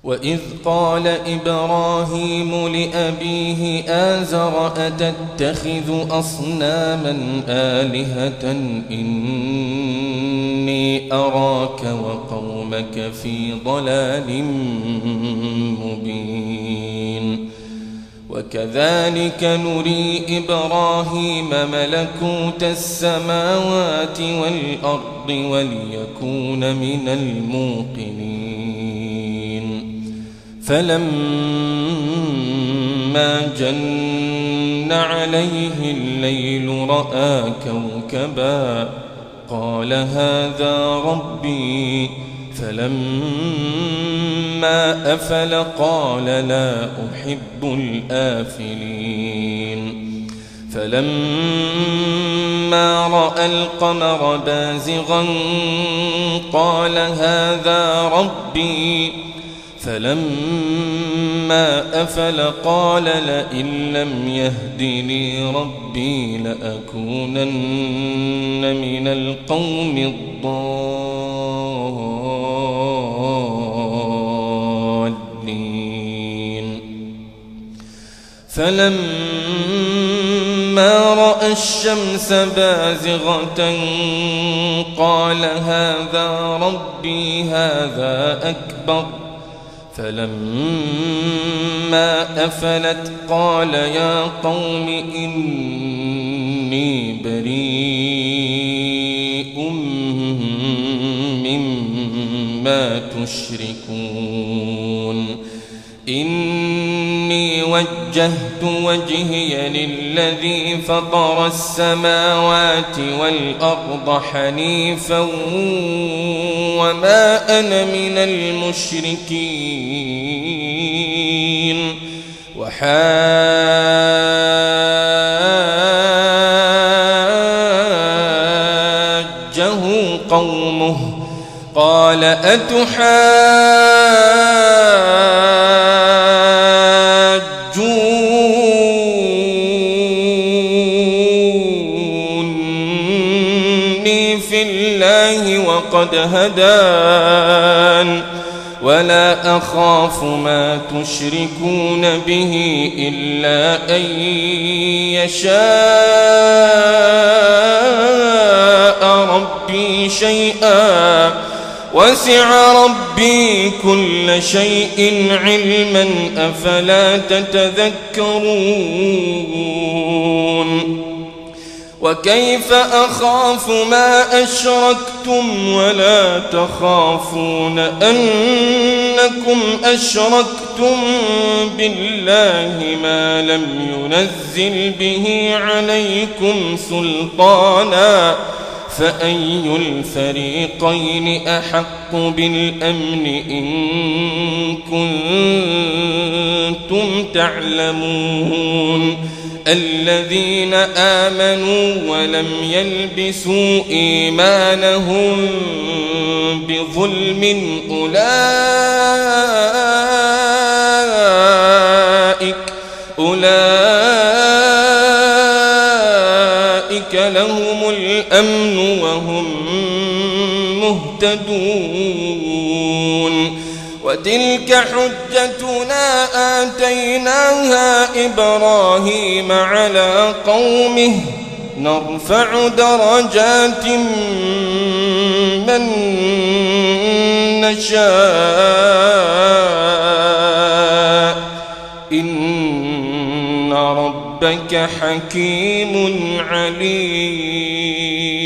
وإذ قال إبراهيم لأبيه آزر أتتخذ أصناما آلهة إني أراك وقومك في ضلال مبين وكذلك نري إبراهيم ملكوت السماوات والأرض وليكون من الموقنين فلما جن عليه الليل رأى كوكبا قال هذا ربي فلما أفل قال لا أحب الآفلين فلما رأى القمر بازغا قال هذا ربي فلما أفل قال لئن لم يهدني ربي لأكونن من القوم الضالين فلما رأى الشمس بازغة قال هذا ربي هذا أكبر فلما أفلت قال يا قوم إني بريء مما تشركون إني وجهت وجهي للذي فطر السماوات والأرض حنيفا وما أنا من المشركين وحاجه قومه قال أتحاجوني في الله وقد هدان ولا أخاف ما تشركون به إلا أن يشاء ربي شيئا وسع ربي كل شيء علما أفلا تتذكرون وكيف أخاف ما أشركتم ولا تخافون أنكم أشركتم بالله ما لم ينزل به عليكم سلطانا فأي الفريقين أحق بالأمن إن كنتم تعلمون الذين آمنوا ولم يلبسوا إيمانهم بظلم أولئك لهم الأمن وهم مهتدون وتلك حجتنا آتيناها إبراهيم على قومه نرفع درجات من نشاء إن ربك حكيم عليم.